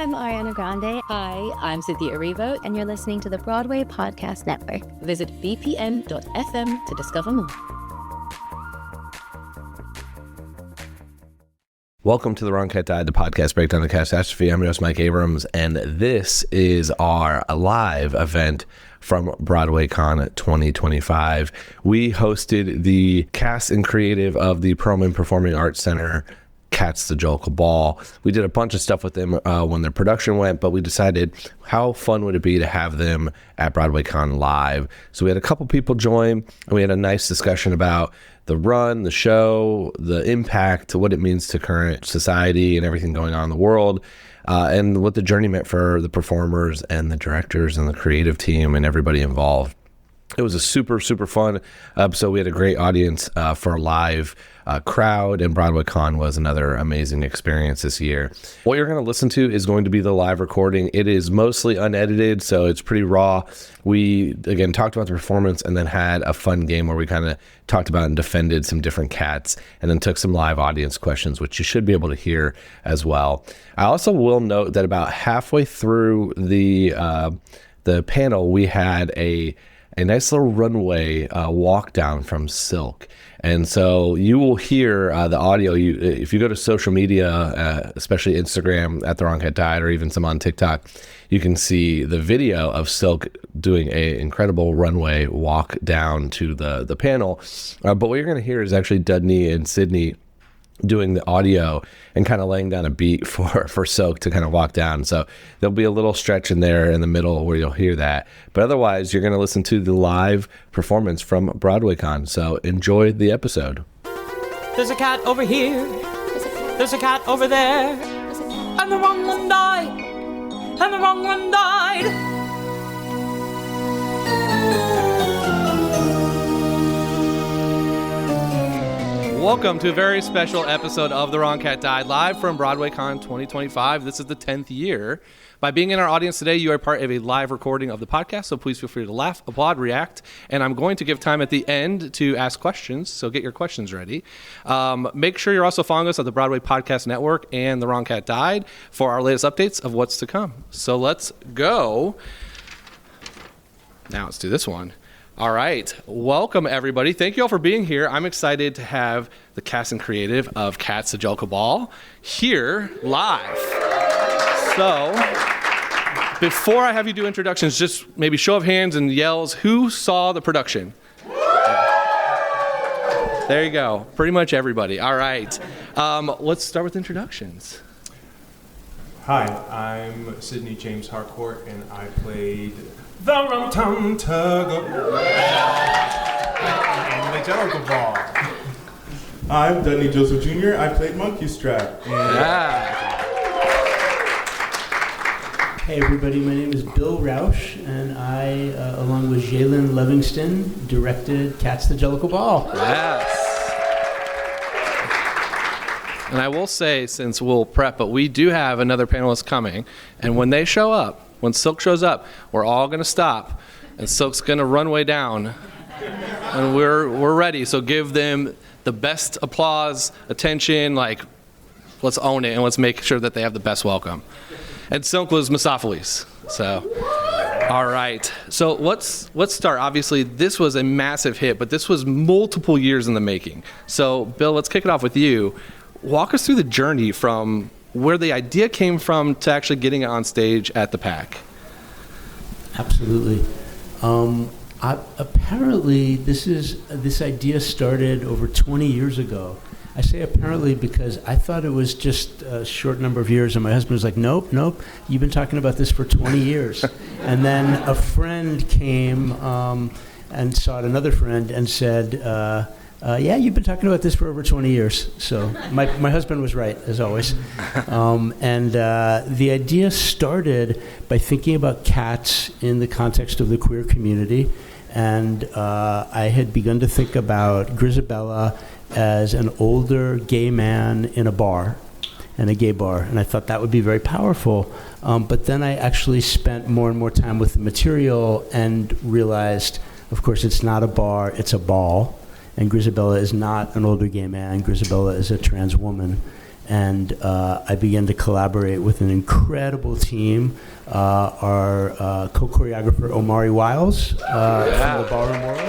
I'm Ariana Grande. Hi, I'm Cynthia Erivo. And you're listening to the Broadway Podcast Network. Visit bpn.fm to discover more. Welcome to The Wrong Cat Died, the podcast breakdown of the catastrophe. I'm your host, Mike Abrams, and this is our live event from BroadwayCon 2025. We hosted the cast and creative of the Perlman Performing Arts Center, Cats, the Jellicle Ball. We did a bunch of stuff with them when their production went, but we decided how fun would it be to have them at BroadwayCon live. So we had a couple people join, and we had a nice discussion about the run, the show, the impact, what it means to current society and everything going on in the world, and what the journey meant for the performers and the directors and the creative team and everybody involved. It was a super, super fun episode. We had a great audience for a live crowd, and BroadwayCon was another amazing experience this year. What you're going to listen to is going to be the live recording. It is mostly unedited, so it's pretty raw. We, again, talked about the performance and then had a fun game where we kind of talked about and defended some different cats and then took some live audience questions, which you should be able to hear as well. I also will note that about halfway through the panel, we had a nice little runway walk down from Silk. And so you will hear the audio. If you go to social media, especially Instagram at The Wrong Cat Died, or even some on TikTok, you can see the video of Silk doing an incredible runway walk down to the panel. But what you're going to hear is actually Dudney and Sydney doing the audio and kind of laying down a beat for Silk to kind of walk down. So there'll be a little stretch in there in the middle where you'll hear that. But otherwise, you're going to listen to the live performance from BroadwayCon. So enjoy the episode. There's a cat over here. There's a cat over there. And the wrong one died. And the wrong one died. Welcome to a very special episode of The Wrong Cat Died, live from BroadwayCon 2025. This is the 10th year. By being in our audience today, you are part of a live recording of the podcast, so please feel free to laugh, applaud, react, and I'm going to give time at the end to ask questions, so get your questions ready. Make sure you're also following us at the Broadway Podcast Network and The Wrong Cat Died for our latest updates of what's to come. So let's go. Now let's do this one. All right. Welcome, everybody. Thank you all for being here. I'm excited to have the cast and creative of Cats, the Jellicle Ball here live. So before I have you do introductions, just maybe show of hands and yells, who saw the production? There you go. Pretty much everybody. All right. Let's start with introductions. Hi, I'm Sydney James Harcourt, and I played the Rum-Tum Tug and the Jellicle Ball. I'm Dudney Joseph Jr. I played Monkey Strap. Hey everybody, my name is Bill Rauch, and I, along with Zhailon, Levingston, directed Cats, the Jellicle Ball. Yes. And I will say, since we'll prep, but we do have another panelist coming, and when they show up, when Silk shows up, we're all going to stop, and Silk's going to runway down, and we're ready. So give them the best applause, attention, like, let's own it, and let's make sure that they have the best welcome. And Silk was Misopheles, so. All right, so let's start. Obviously, this was a massive hit, but this was multiple years in the making. So, Bill, let's kick it off with you. Walk us through the journey from where the idea came from to actually getting it on stage at the PAC. Absolutely. Apparently, this idea started over 20 years ago. I say apparently because I thought it was just a short number of years, and my husband was like, nope, you've been talking about this for 20 years. And then a friend came and sought another friend and said, yeah, you've been talking about this for over 20 years. So my husband was right, as always. And the idea started by thinking about cats in the context of the queer community. And I had begun to think about Grisabella as an older gay man in a bar, in a gay bar. And I thought that would be very powerful. But then I actually spent more and more time with the material and realized, of course, it's not a bar, it's a ball. And Grisabella is not an older gay man. Grisabella is a trans woman. And I began to collaborate with an incredible team. Our co-choreographer, Omari Wiles, from the Ballroom world.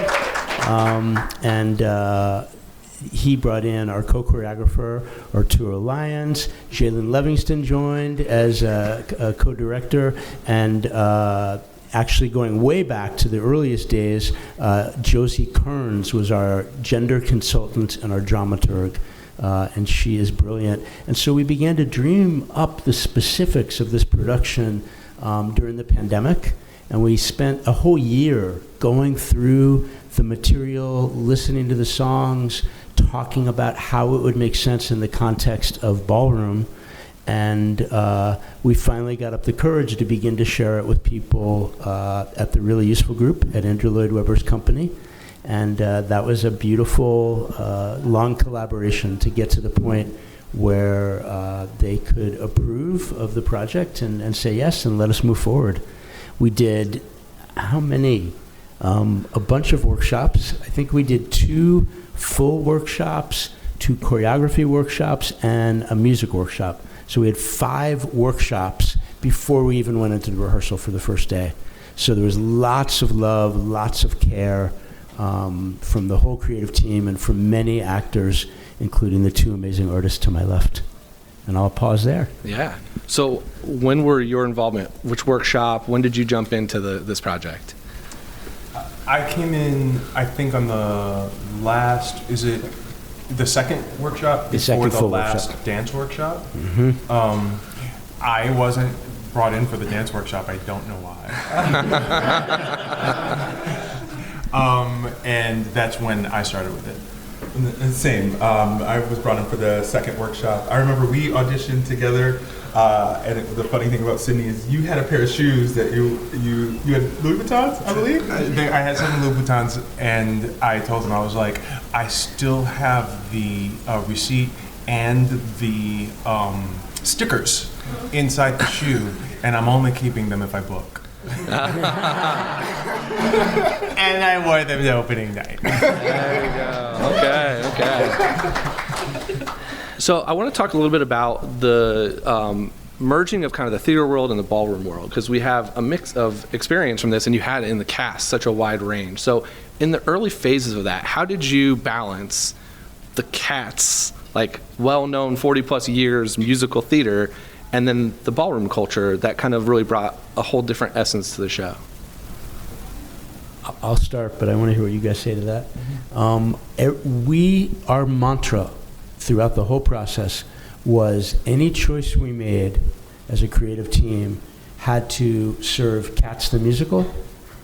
And he brought in our co-choreographer, Arturo Lyons. Zhailon Levingston joined as a co-director. And actually going way back to the earliest days, Josie Kearns was our gender consultant and our dramaturg. And she is brilliant. And so we began to dream up the specifics of this production during the pandemic. And we spent a whole year going through the material, listening to the songs, talking about how it would make sense in the context of Ballroom. And we finally got up the courage to begin to share it with people at the Really Useful Group at Andrew Lloyd Webber's company. And that was a beautiful, long collaboration to get to the point where they could approve of the project and say yes and let us move forward. We did, how many? A bunch of workshops. I think we did 2 full workshops, 2 choreography workshops, and a music workshop. So we had 5 workshops before we even went into the rehearsal for the first day. So there was lots of love, lots of care, from the whole creative team and from many actors, including the 2 amazing artists to my left. And I'll pause there. Yeah. So when were your involvement? Which workshop? When did you jump into this project? I came in, I think, on the last, is it the second workshop before the last workshop. Dance workshop? Mm-hmm. I wasn't brought in for the dance workshop. I don't know why. And that's when I started with it. Same. I was brought in for the second workshop. I remember we auditioned together, and the funny thing about Sydney is you had a pair of shoes that you had Louis Vuittons, I believe? I had some Louis Vuittons, and I told them, I was like, I still have the receipt and the stickers inside the shoe, and I'm only keeping them if I book. And I wore them the opening night. There you go. Okay. So I want to talk a little bit about the merging of kind of the theater world and the ballroom world, because we have a mix of experience from this, and you had in the cast such a wide range. So in the early phases of that, how did you balance the Cats, like well-known 40-plus years musical theater, and then the ballroom culture that kind of really brought a whole different essence to the show? I'll start, but I want to hear what you guys say to that. Our mantra throughout the whole process was any choice we made as a creative team had to serve Cats the musical,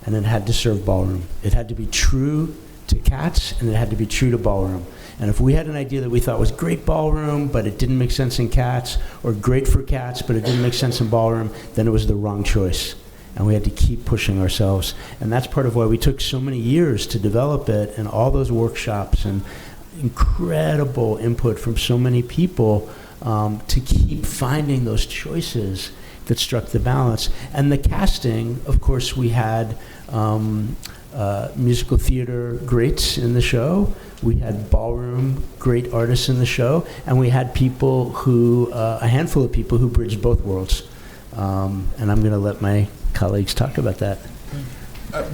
and it had to serve Ballroom. It had to be true to Cats, and it had to be true to Ballroom. And if we had an idea that we thought was great Ballroom, but it didn't make sense in Cats, or great for Cats, but it didn't make sense in Ballroom, then it was the wrong choice. And we had to keep pushing ourselves. And that's part of why we took so many years to develop it, and all those workshops and incredible input from so many people to keep finding those choices that struck the balance. And the casting, of course, we had musical theater greats in the show. We had ballroom great artists in the show, and we had people who, a handful of people who bridged both worlds. And I'm going to let my colleagues talk about that.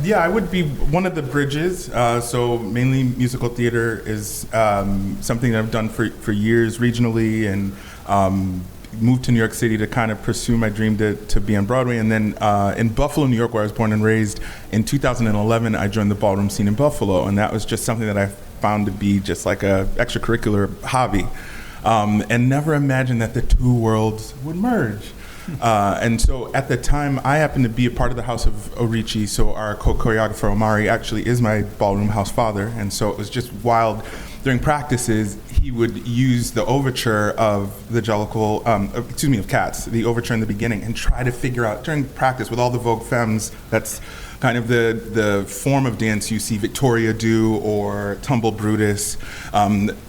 Yeah, I would be one of the bridges. So mainly musical theater is something that I've done for years regionally, and moved to New York City to kind of pursue my dream to be on Broadway. And then in Buffalo, New York, where I was born and raised, in 2011, I joined the ballroom scene in Buffalo. And that was just something that I found to be just like a extracurricular hobby. And never imagined that the two worlds would merge. And so at the time, I happened to be a part of the House of Orici, so our co-choreographer Omari actually is my ballroom house father, and so it was just wild. During practices, he would use the overture of the Jellicle, of Cats, the overture in the beginning, and try to figure out, during practice with all the Vogue Femmes, that's kind of the form of dance you see Victoria do, or Tumble Brutus,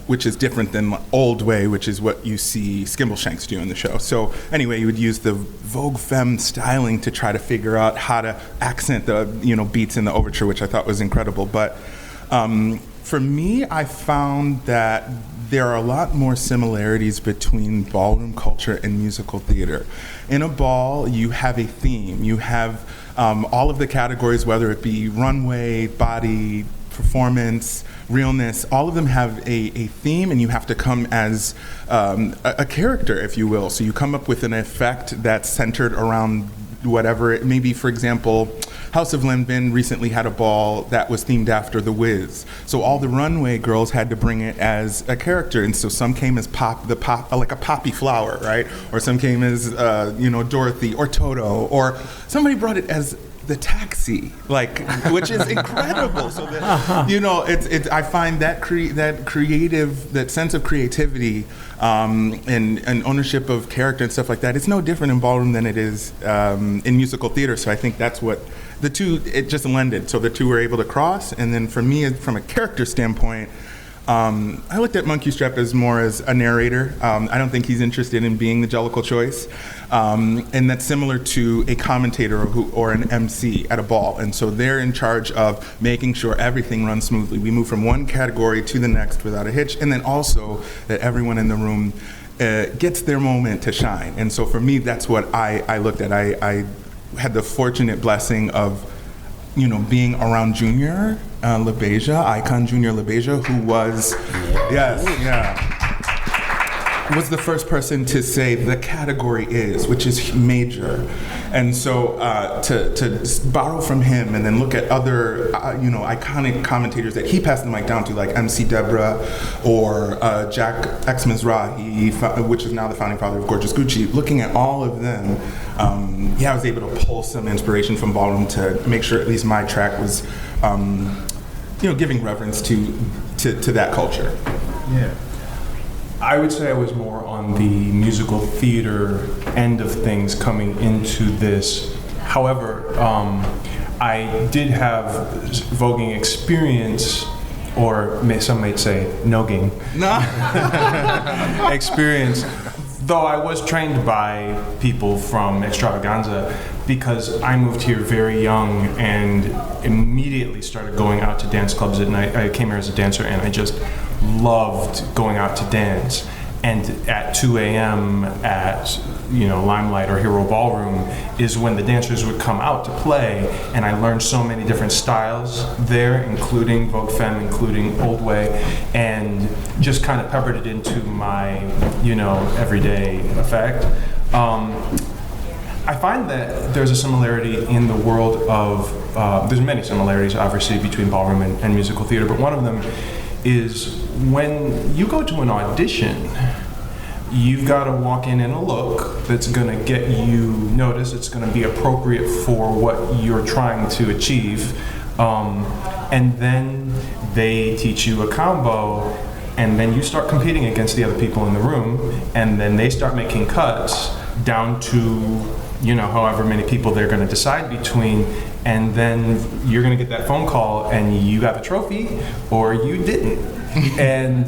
which is different than Old Way, which is what you see Skimbleshanks do in the show. So anyway, you would use the Vogue Femme styling to try to figure out how to accent the beats in the overture, which I thought was incredible. But for me, I found that there are a lot more similarities between ballroom culture and musical theater. In a ball, you have a theme. You have all of the categories, whether it be runway, body, performance, realness, all of them have a theme, and you have to come as a character, if you will. So you come up with an effect that's centered around whatever it may be. For example, House of Lindman recently had a ball that was themed after The Wiz. So all the runway girls had to bring it as a character, and so some came as like a poppy flower, right? Or some came as Dorothy or Toto, or somebody brought it as the taxi, which is incredible. So that I find that that sense of creativity and ownership of character and stuff like that. It's no different in ballroom than it is in musical theater. So I think that's what the two, it just blended. So the two were able to cross. And then for me, from a character standpoint, I looked at Monkey Strap as more as a narrator. I don't think he's interested in being the Jellicle choice. And that's similar to a commentator or an MC at a ball. And so they're in charge of making sure everything runs smoothly. We move from one category to the next without a hitch. And then also that everyone in the room gets their moment to shine. And so for me, that's what I looked at. I had the fortunate blessing of being around Junior LaBeija, Icon Junior LaBeija, who was, was the first person to say the category is, which is major. And so to borrow from him and then look at other, iconic commentators that he passed the mic down to, like MC Deborah or Jack X Mizrahi, which is now the founding father of Gorgeous Gucci, looking at all of them, I was able to pull some inspiration from ballroom to make sure at least my track was, giving reverence to that culture. Yeah. I would say I was more on the musical theater end of things coming into this. However, I did have voguing experience, or some might say nogging experience, though I was trained by people from Extravaganza, because I moved here very young and immediately started going out to dance clubs at night. I came here as a dancer, and I just loved going out to dance. And at 2 a.m. at Limelight or Hero Ballroom is when the dancers would come out to play, and I learned so many different styles there, including Vogue Femme, including Old Way, and just kind of peppered it into my everyday effect. I find that there's a similarity in the world of, there's many similarities obviously between ballroom and musical theater, but one of them is when you go to an audition, you've got to walk in a look that's going to get you noticed, it's going to be appropriate for what you're trying to achieve, and then they teach you a combo, and then you start competing against the other people in the room, and then they start making cuts down to however many people they're going to decide between, and then you're going to get that phone call and you got a trophy or you didn't. And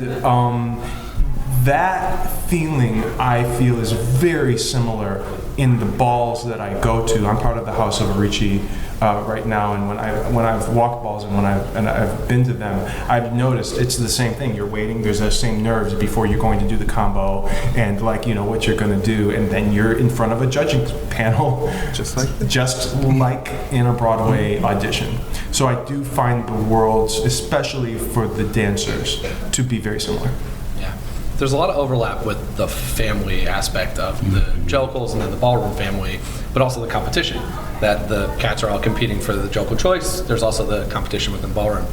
that feeling, I feel, is very similar in the balls that I go to. I'm part of the House of Arichi right now, and when I've walked balls and when I've been to them, I've noticed it's the same thing. You're waiting. There's the same nerves before you're going to do the combo, and what you're going to do, and then you're in front of a judging panel, just like in a Broadway audition. So I do find the worlds, especially for the dancers, to be very similar. There's a lot of overlap with the family aspect of the Jellicles and then the ballroom family, but also the competition, that the cats are all competing for the Jellicle choice. There's also the competition within ballroom.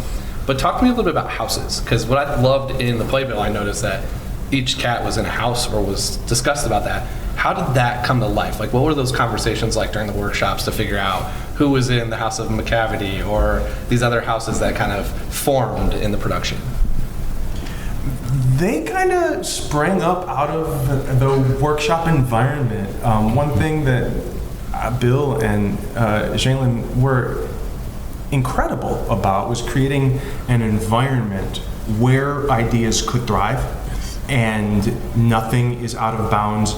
But talk to me a little bit about houses, because what I loved in the playbill, I noticed that each cat was in a house or was discussed about that. How did that come to life? What were those conversations like during the workshops to figure out who was in the House of McCavity or these other houses that kind of formed in the production? They kind of sprang up out of the workshop environment. One thing that Bill and Zhailon were incredible about was creating an environment where ideas could thrive and nothing is out of bounds,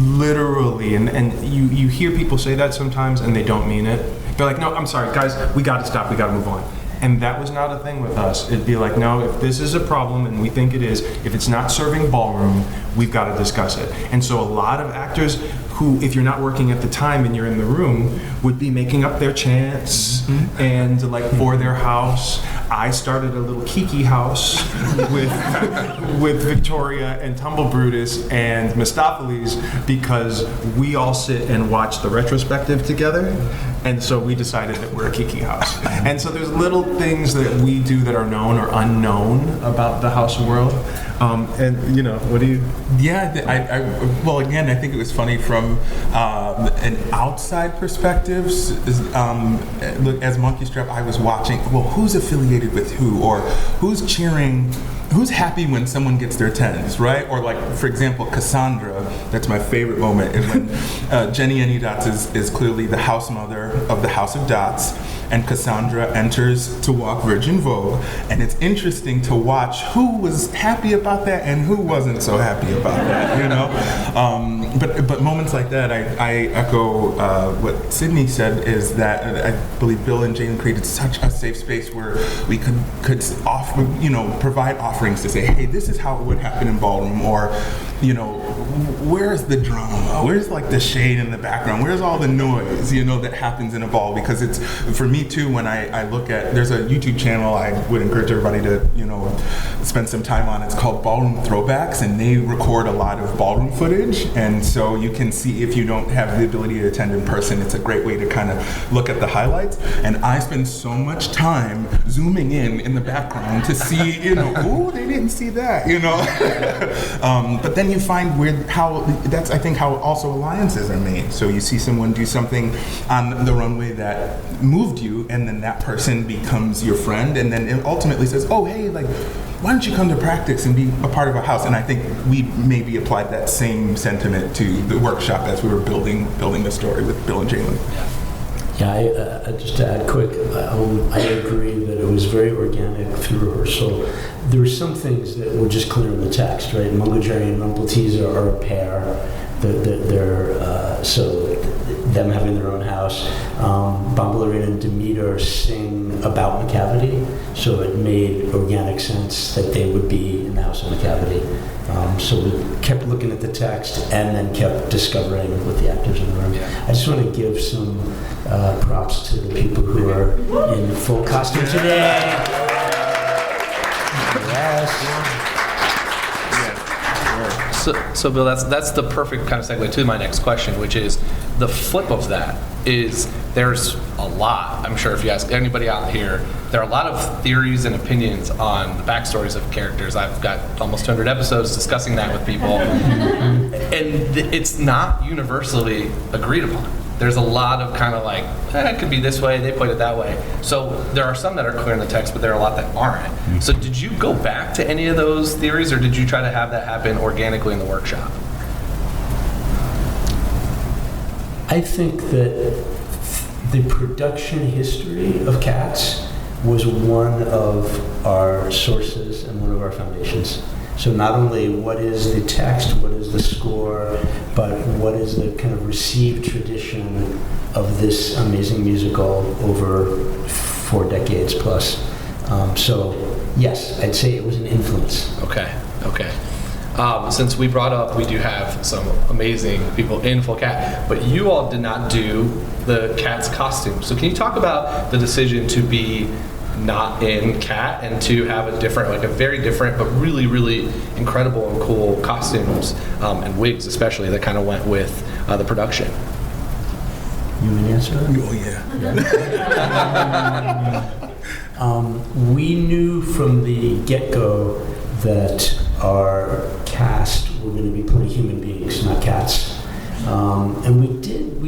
literally. And you hear people say that sometimes and they don't mean it. They're like, no, I'm sorry, guys, we got to stop, we got to move on. And that was not a thing with us. It'd be like, no, if this is a problem, and we think it is, if it's not serving ballroom, we've got to discuss it. And so a lot of actors who, if you're not working at the time and you're in the room, would be making up their chants and like for their house. I started a little Kiki house with Victoria and Tumble Brutus and Mistopheles because we all sit and watch the retrospective together, and so we decided that we're a Kiki house. And so there's little things that we do that are known or unknown about the house world. And you know, what do you? Yeah, well, again, I think it was funny from an outside perspective. Look, as Monkey Strap, I was watching. Well, who's affiliated with who, or who's cheering? Who's happy when someone gets their 10s, right? Or like, for example, Cassandra. That's my favorite moment. And when Jenny Annie Dots is clearly the house mother of the House of Dots, and Cassandra enters to walk Virgin Vogue, and it's interesting to watch who was happy about that and who wasn't so happy about that, you know? But moments like that, I echo what Sydney said, is that I believe Bill and Jane created such a safe space where we could offer, you know, provide offerings to say, hey, this is how it would happen in ballroom, or, you know, where's the drama? Where's like the shade in the background? Where's all the noise, you know, that happens in a ball? Because it's, for me too, when I look at, there's a YouTube channel I would encourage everybody to, you know, spend some time on. It's called Ballroom Throwbacks, and they record a lot of ballroom footage. And so you can see, if you don't have the ability to attend in person, it's a great way to kind of look at the highlights. And I spend so much time zooming in the background to see, you know, oh, they didn't see that, you know. But then you find that's, I think, how also alliances are made. So you see someone do something on the runway that moved you, and then that person becomes your friend, and then it ultimately says, oh, hey, like, why don't you come to practice and be a part of a house? And I think we maybe applied that same sentiment to the workshop as we were building the story with Bill and Zhailon. Yeah, just to add quick, I agree that it was very organic through rehearsal. There were some things that were just clear in the text, right? Mungo Jerry and Rumpelteazer are a pair. So them having their own house. Bombalurina and Demeter sing about Macavity, so it made organic sense that they would be in the house of Macavity. So we kept looking at the text and then kept discovering with the actors in the room. Yeah. I just want to give some props to the people who are in full costume today. Yes. So Bill, that's the perfect kind of segue to my next question, which is the flip of that is there's a lot, I'm sure if you ask anybody out here, there are a lot of theories and opinions on the backstories of characters. I've got almost 200 episodes discussing that with people, and it's not universally agreed upon. There's a lot of kind of like, it could be this way, they played it that way. So there are some that are clear in the text, but there are a lot that aren't. So did you go back to any of those theories, or did you try to have that happen organically in the workshop? I think that the production history of Cats was one of our sources and one of our foundations. So not only what is the text, what is the score, but what is the kind of received tradition of this amazing musical over 4 decades plus. So yes, I'd say it was an influence. Okay. Since we brought up, we do have some amazing people in full cat, but you all did not do the Cat's costume. So can you talk about the decision to be not in cat and to have a different, like a very different, but really, really incredible and cool costumes and wigs, especially, that kind of went with the production? You want to answer that? Oh yeah. We knew from the get-go that our cast were going to be playing human beings, not cats. And we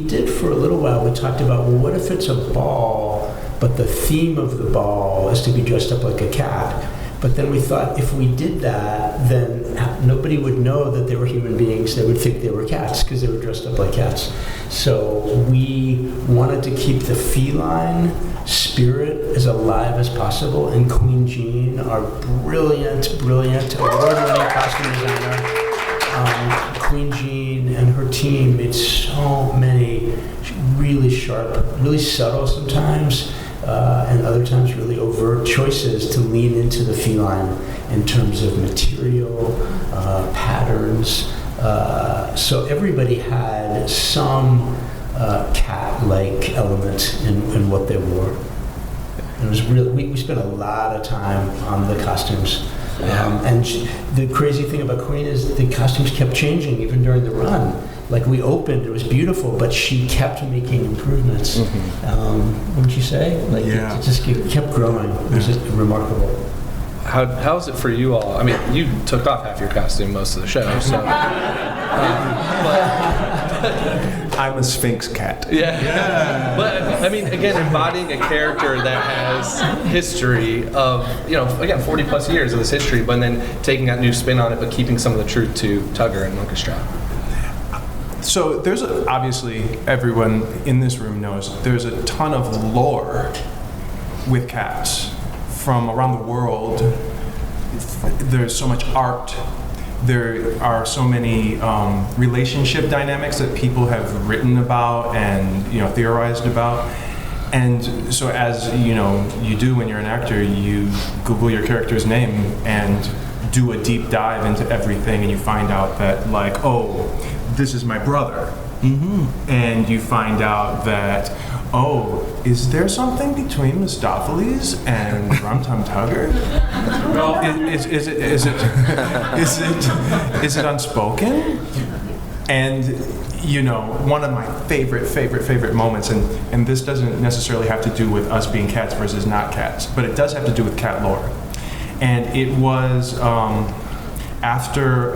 did for a little while. We talked about, well, what if it's a ball, but the theme of the ball is to be dressed up like a cat? But then we thought, if we did that, then nobody would know that they were human beings. They would think they were cats because they were dressed up like cats. So we wanted to keep the feline spirit as alive as possible. And Queen Jean, our brilliant, award-winning costume designer, Queen Jean and her team made so many really sharp, really subtle sometimes, and other times really overt choices to lean into the feline in terms of material, patterns. So everybody had some cat-like element in what they wore. And it was really, we spent a lot of time on the costumes. And the crazy thing about Queen is the costumes kept changing even during the run. Like we opened, it was beautiful, but she kept making improvements. Wouldn't you say? Like it just kept growing. It was just remarkable. How is it for you all? I mean, you took off half your costume most of the show, so. I'm a Sphinx cat. Yeah. But I mean, again, embodying a character that has history of, again, 40 plus years of this history, but then taking that new spin on it, but keeping some of the truth to Tugger and Monkey Strap. So there's obviously, everyone in this room knows, there's a ton of lore with cats from around the world. There's so much art. There are so many relationship dynamics that people have written about and theorized about. And so as you do when you're an actor, you Google your character's name and do a deep dive into everything, and you find out that this is my brother. And you find out that, is there something between Mistopheles and Rum Tum Tugger? Well, is it unspoken? And one of my favorite moments, and this doesn't necessarily have to do with us being cats versus not cats, but it does have to do with cat lore. And it was after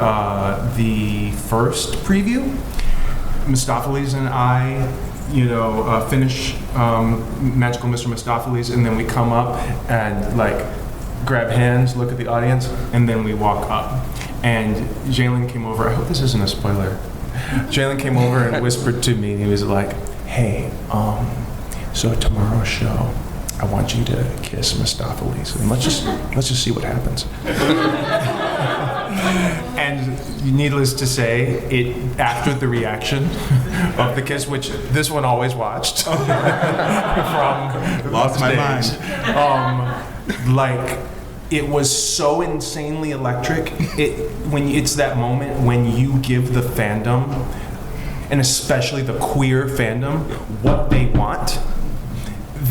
the first preview, Mistopheles and I, finish Magical Mr. Mistopheles, and then we come up and grab hands, look at the audience, and then we walk up. And Zhailon came over. I hope this isn't a spoiler. Zhailon came over and whispered to me, and he was like, "Hey, so at tomorrow's show, I want you to kiss Mistopheles, and let's just see what happens." And needless to say, after the reaction of the kiss, which this one always watched from lost my mind. It was so insanely electric. It's that moment when you give the fandom, and especially the queer fandom, what they want,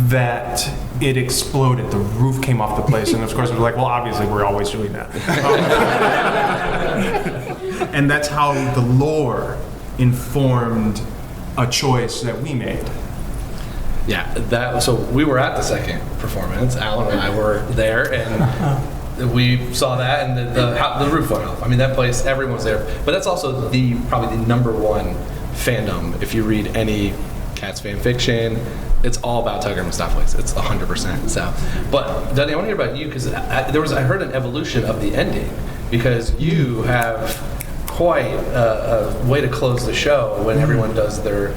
that it exploded. The roof came off the place, and of course it was like, well, obviously we're always doing that. And that's how the lore informed a choice that we made. Yeah, so we were at the second performance. Alan and I were there, and we saw that, and the roof went off. I mean, that place, everyone was there. But that's also probably the number one fandom. If you read any Cats fan fiction, it's all about Tugger and Mistopheles. It's 100%. So, but Dudney, I want to hear about you, because I heard an evolution of the ending, because you have quite a way to close the show when everyone does their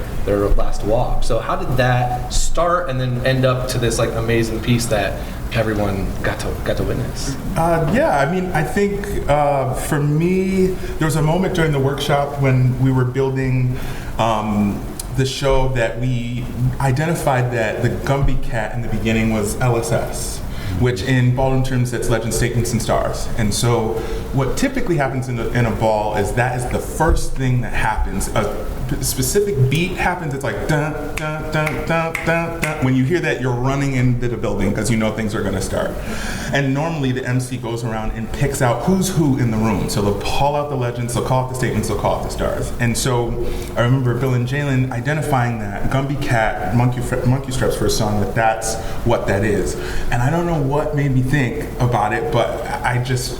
last walk. So how did that start and then end up to this amazing piece that everyone got to witness? I think for me, there was a moment during the workshop when we were building the show that we identified that the Gumby cat in the beginning was LSS, which in ballroom terms, that's legend, statements, and stars. And so what typically happens in a ball is that is the first thing that happens. A specific beat happens, it's like dun, dun, dun, dun, dun, dun. When you hear that, you're running into the building because you know things are gonna start. And normally the MC goes around and picks out who's who in the room. So they'll call out the legends, they'll call out the statements, they'll call out the stars. And so I remember Bill and Zhailon identifying that Gumby Cat, Monkey Strap's first song, that's what that is. And I don't know what made me think about it, but I just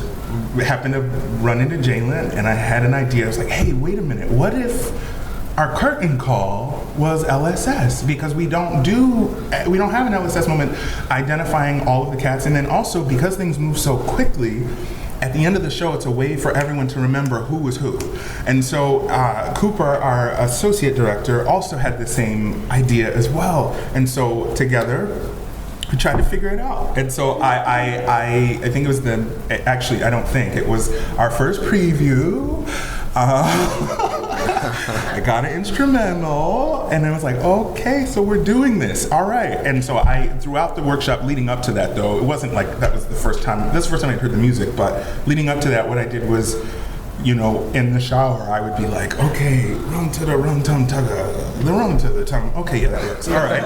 happened to run into Zhailon, and I had an idea. I was like, hey, wait a minute, what if our curtain call was LSS? Because we don't have an LSS moment identifying all of the cats, and then also because things move so quickly, at the end of the show, it's a way for everyone to remember who was who. And so Cooper, our associate director, also had the same idea as well. And so together, we tried to figure it out. And so I think it was it was our first preview. I got an instrumental, and I was like, okay, so we're doing this, all right. And so throughout the workshop leading up to that, though, it wasn't like that was the first time, that's the first time I heard the music, but leading up to that, what I did was, in the shower, I would be like, okay, run to the run tum tugga, the run to the tum. Okay, yeah, that works. All right.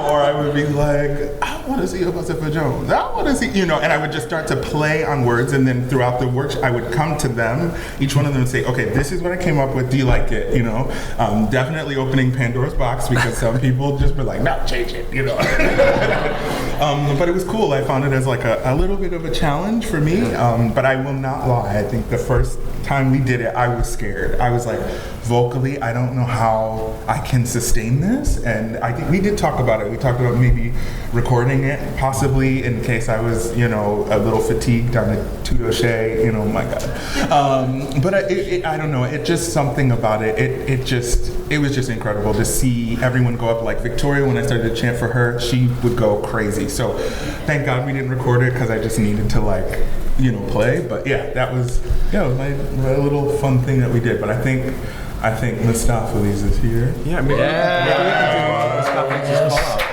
Or I would be like, I want to see a Pacific Jones. I want to see, and I would just start to play on words, and then throughout the workshop, I would come to them. Each one of them would say, okay, this is what I came up with. Do you like it? Definitely opening Pandora's box because some people just were like, no, change it. But it was cool. I found it as like a little bit of a challenge for me. But I will not lie. I think the first time we did it, I was scared. I was like, vocally, I don't know how I can sustain this. And I think we did talk about it. We talked about maybe recording it, possibly in case I was, a little fatigued on the Tudoche, my God. But I don't know. It just something about it. It was just incredible to see everyone go up. Like Victoria, when I started to chant for her, she would go crazy. So thank God we didn't record it because I just needed to play. But yeah, that was my little fun thing that we did. But I think Mustapheles is here. Yeah, maybe.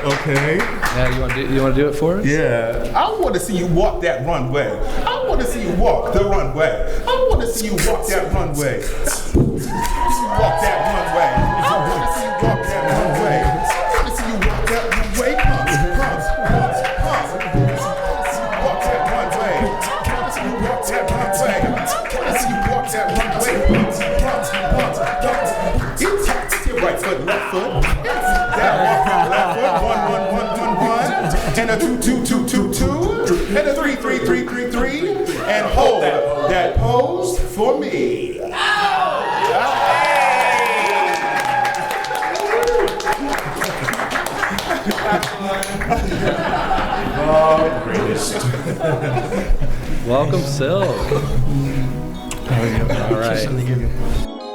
Okay. Yeah, you want to do it for us? Yeah. I want to see you walk that runway. I want to see you walk the runway. I want to see you walk that runway. Walk that runway. I want to see you walk that runway. I want to see you walk that runway. Walk that runway. I want to see you walk that runway. I want to see you walk that runway. It's your right foot, left foot. That walk, left foot. 1, 1, 1, 1, 1. And a 2, 2, 2, 2, 2. And a 3, 3, 3, 3, 3. And hold that pose for me. Oh, greatest. Welcome, Silk. All right.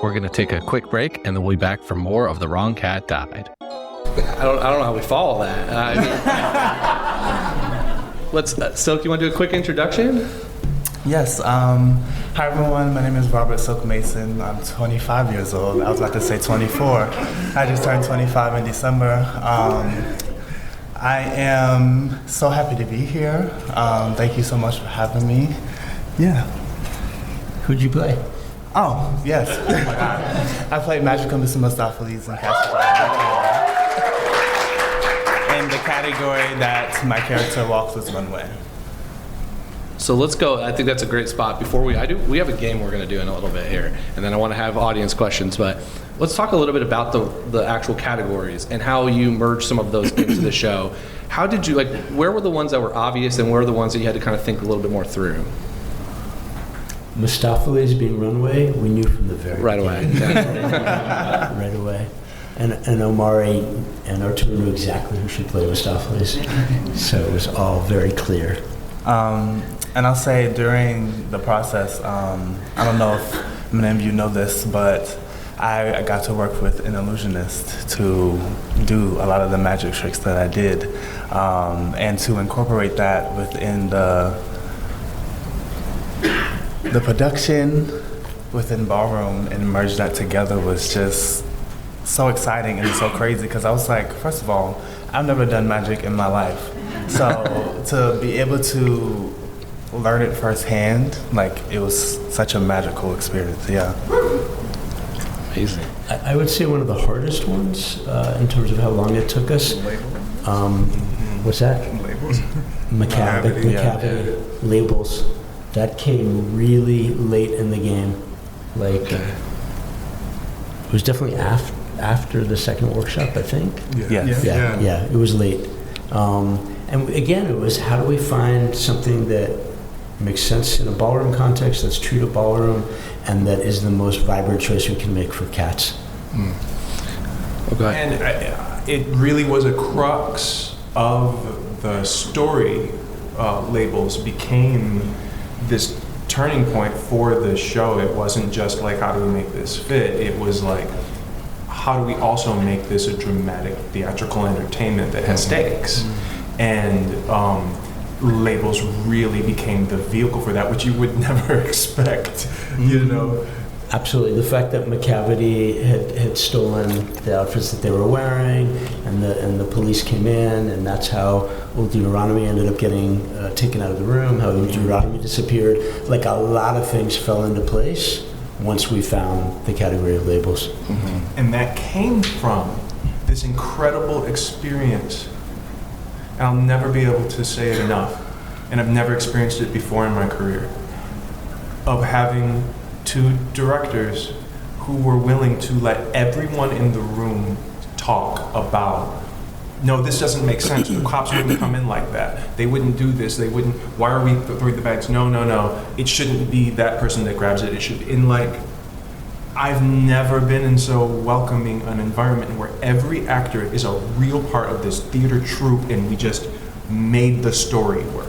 We're going to take a quick break, and then we'll be back for more of The Wrong Cat Died. I don't know how we follow that. Let's Silk, you want to do a quick introduction? Yes. Hi, everyone. My name is Robert Silk Mason. I'm 25 years old. I was about to say 24. I just turned 25 in December. I am so happy to be here. Thank you so much for having me. Yeah. Who'd you play? Oh, yes. Oh, my God. I played Magical Mr. Mustapheles and Castle. In the category that my character walks this runway. So let's go. I think that's a great spot. Before we have a game we're going to do in a little bit here, and then I want to have audience questions. But let's talk a little bit about the actual categories and how you merge some of those into the show. How did you where were the ones that were obvious, and where were the ones that you had to kind of think a little bit more through? Mustapheles being runway, we knew from the very right away. Yeah. Right away. And Omari and Arturo knew exactly who should play Mustapheles. So it was all very clear. And I'll say during the process, I don't know if many of you know this, but I got to work with an illusionist to do a lot of the magic tricks that I did, and to incorporate that within the production within Ballroom and merge that together was just so exciting and so crazy because I was like, first of all, I've never done magic in my life. So to be able to learn it firsthand, it was such a magical experience, yeah. Amazing. I would say one of the hardest ones in terms of how long it took us. What's that? Labels. Macavity. Labels. That came really late in the game. It was definitely after the second workshop, I think. Yeah, it was late. And again, it was how do we find something that makes sense in a ballroom context, that's true to ballroom, and that is the most vibrant choice we can make for cats. Okay. And it really was a crux of the story. Labels became this turning point for the show. It wasn't just how do we make this fit? It was how do we also make this a dramatic theatrical entertainment that has stakes? And Labels really became the vehicle for that, which you would never expect, Absolutely. The fact that McCavity had stolen the outfits that they were wearing, and the police came in, and that's how Old Deuteronomy ended up getting taken out of the room, how Old Deuteronomy disappeared. Like, a lot of things fell into place once we found the category of labels. Mm-hmm. And that came from this incredible experience. And I'll never be able to say it enough, and I've never experienced it before in my career, of having two directors who were willing to let everyone in the room talk about, no, this doesn't make sense. The cops wouldn't come in like that. They wouldn't do this. They wouldn't, why are we throwing the bags? No. It shouldn't be that person that grabs it. It should, I've never been in so welcoming an environment where every actor is a real part of this theater troupe, and we just made the story work.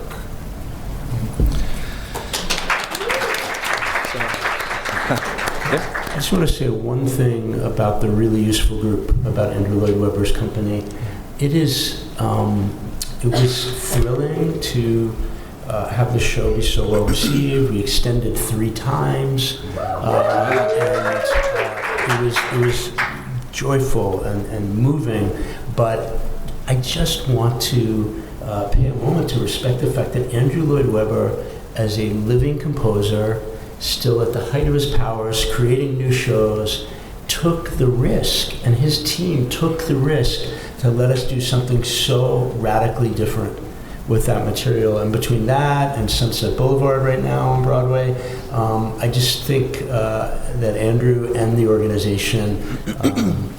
I just want to say one thing about the really useful group, about Andrew Lloyd Webber's company. It was thrilling to have the show be so well received. We extended 3 times, and it was joyful and moving. But I just want to pay a moment to respect the fact that Andrew Lloyd Webber, as a living composer, still at the height of his powers, creating new shows, took the risk, and his team took the risk to let us do something so radically different with that material. And between that and Sunset Boulevard right now on Broadway, I just think that Andrew and the organization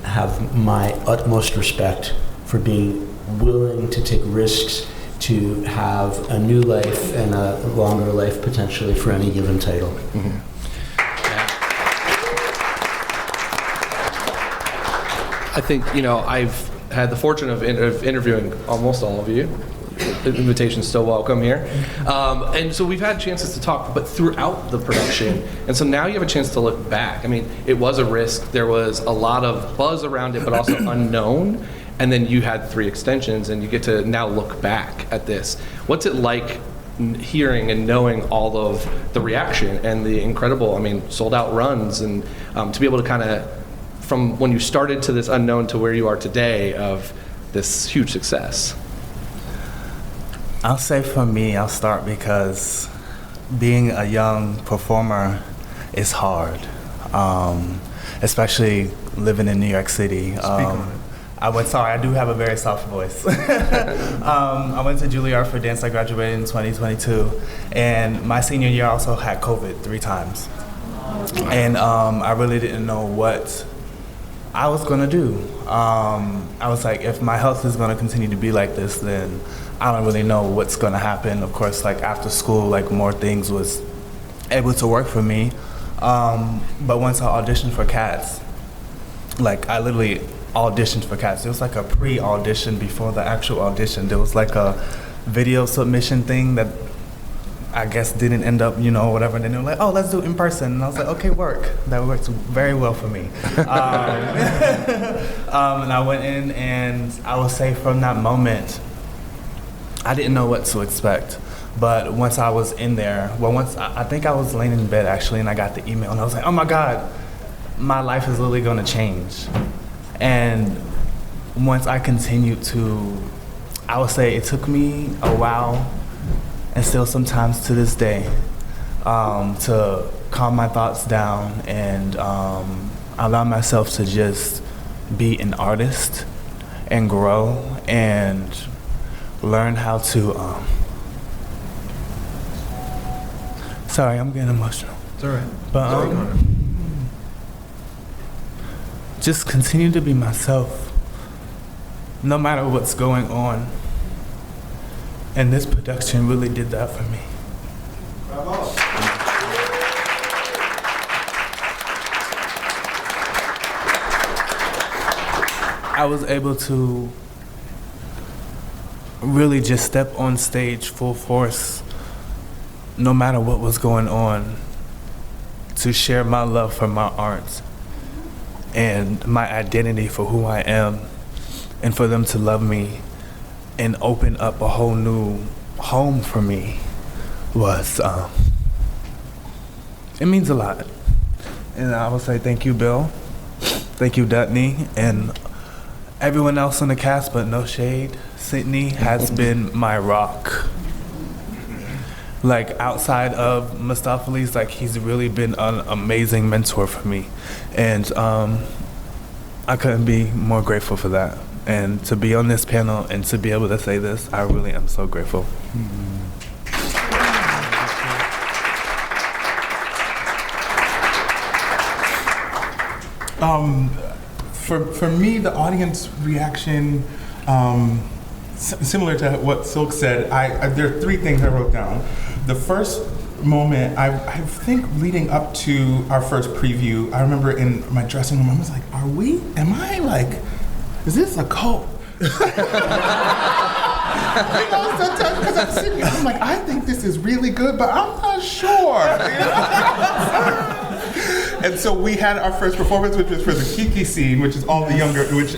have my utmost respect for being willing to take risks to have a new life and a longer life potentially for any given title. Mm-hmm. Yeah. I think, I've had the fortune of interviewing almost all of you. The invitation's still welcome here. And so we've had chances to talk, but throughout the production. And so now you have a chance to look back. I mean, it was a risk. There was a lot of buzz around it, but also unknown. And then you had 3 extensions, and you get to now look back at this. What's it like hearing and knowing all of the reaction and the incredible, sold out runs, and to be able to kind of, from when you started to this unknown to where you are today, of this huge success? I'll say for me, I'll start because being a young performer is hard, especially living in New York City. I do have a very soft voice. I went to Juilliard for dance. I graduated in 2022. And my senior year I also had COVID 3 times. And I really didn't know what I was going to do. I was like, if my health is going to continue to be like this, then I don't really know what's going to happen. Of course, after school, more things was able to work for me. But once I auditioned for Cats, I literally auditioned for Cats. It was a pre-audition before the actual audition. There was a video submission thing that I guess didn't end up, whatever. And then they were like, oh, let's do it in person. And I was like, okay, work. That works very well for me. And I went in, and I will say from that moment, I didn't know what to expect. But once I was in there, I think I was laying in bed actually, and I got the email, and I was like, oh my God, my life is literally gonna change. And once I continued to, I would say it took me a while, and still sometimes to this day, to calm my thoughts down and allow myself to just be an artist and grow and learn how to, sorry, I'm getting emotional. It's all right. But just continue to be myself, no matter what's going on. And this production really did that for me. Bravo. I was able to really just step on stage full force, no matter what was going on, to share my love for my art and my identity for who I am, and for them to love me and open up a whole new home for me was, it means a lot. And I would say thank you, Bill. Thank you, Dudney, and everyone else in the cast, but no shade. Sydney has been my rock. Like, outside of Mustaphalis, like, he's really been an amazing mentor for me. And I couldn't be more grateful for that. And to be on this panel and to be able to say this, I really am so grateful. For me, the audience reaction, similar to what Silk said, there are three things I wrote down. The first moment, I think leading up to our first preview, I remember in my dressing room, I was like, is this a cult? Sometimes because I'm sitting, I'm like, I think this is really good, but I'm not sure. And so we had our first performance, which was for the Kiki scene, which is all the younger, which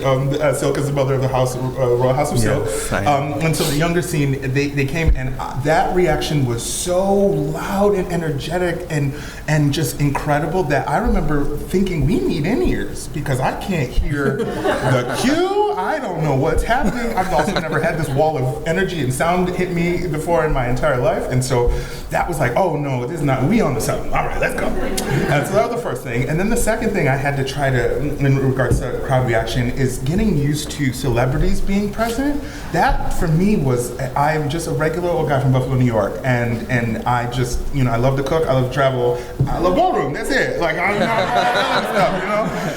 Silk is the mother of the house, Royal House of Silk. And so the younger scene, they came, and that reaction was so loud and energetic and just incredible that I remember thinking, we need in-ears, because I can't hear the cue. I don't know what's happening. I've also never had this wall of energy and sound hit me before in my entire life. And so that was like, oh no, this is not, we on the sound. All right, let's go. And so that was the first thing. And then the second thing I had to try to, in regards to crowd reaction, is getting used to celebrities being present. That for me was, I'm just a regular old guy from Buffalo, New York. And I just, I love to cook, I love to travel, I love ballroom, that's it. Like, I'm not all that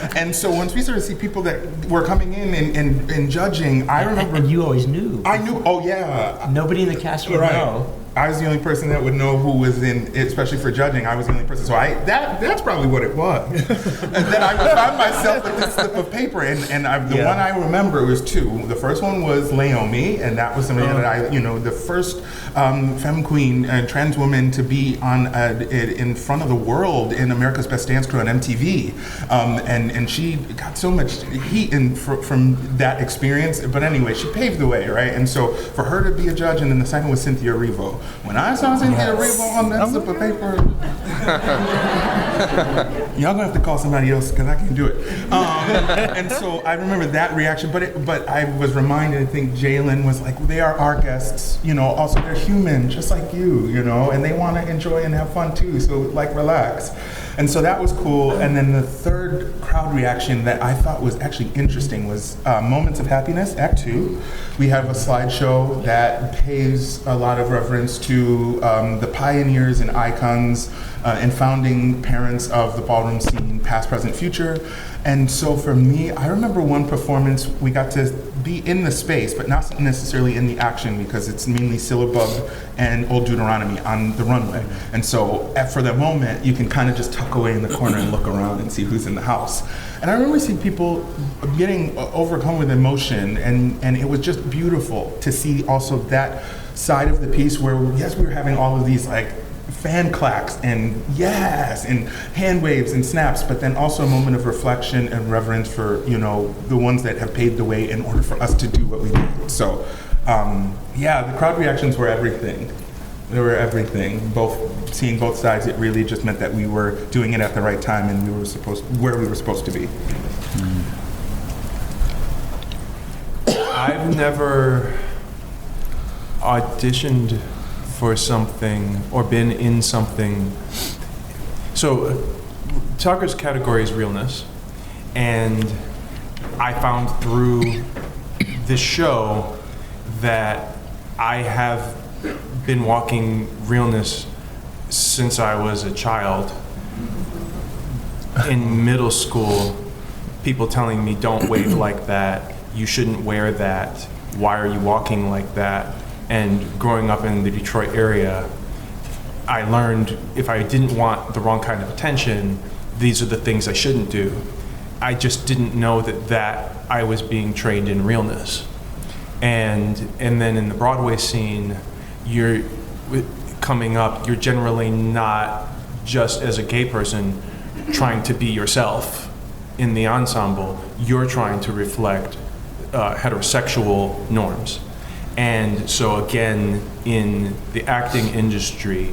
stuff, And so once we started to see people that were coming in and judging, I remember. And you always knew. I knew, oh yeah. Nobody in the cast would know. I was the only person that would know who was in, especially for judging. I was the only person, so that's probably what it was. And then I found myself with this slip of paper, and the one I remember was two. The first one was Naomi, and that was somebody that the first femme queen and trans woman to be on in front of the world in America's Best Dance Crew on MTV, and she got so much heat from that experience. But anyway, she paved the way, right? And so for her to be a judge, and then the second was Cynthia Erivo. When I saw Cynthia Erivo on that slip of paper, y'all gonna have to call somebody else because I can't do it. And so I remember that reaction, but I was reminded, I think Zhailon was like, they are our guests, also they're human, just like you, and they want to enjoy and have fun too, so like relax. And so that was cool. And then the third crowd reaction that I thought was actually interesting was Moments of Happiness, Act 2. We have a slideshow that pays a lot of reverence to the pioneers and icons and founding parents of the ballroom scene, past, present, future. And so for me, I remember one performance, we got to be in the space, but not necessarily in the action because it's mainly Syllabub and Old Deuteronomy on the runway. And so for the moment, you can kind of just tuck away in the corner and look around and see who's in the house. And I remember seeing people getting overcome with emotion, and it was just beautiful to see also that side of the piece where, yes, we were having all of these like fan clacks and yes and hand waves and snaps, but then also a moment of reflection and reverence for the ones that have paved the way in order for us to do what we did. So the crowd reactions were everything. They were everything. Seeing both sides, it really just meant that we were doing it at the right time and where we were supposed to be. I've never auditioned for something or been in something. So Tucker's category is realness, and I found through this show that I have been walking realness since I was a child. In middle school, people telling me, don't wave like that, you shouldn't wear that, why are you walking like that? And growing up in the Detroit area, I learned if I didn't want the wrong kind of attention, these are the things I shouldn't do. I just didn't know that I was being trained in realness. And then in the Broadway scene, you're coming up, you're generally not just as a gay person trying to be yourself in the ensemble, you're trying to reflect heterosexual norms. And so again, in the acting industry,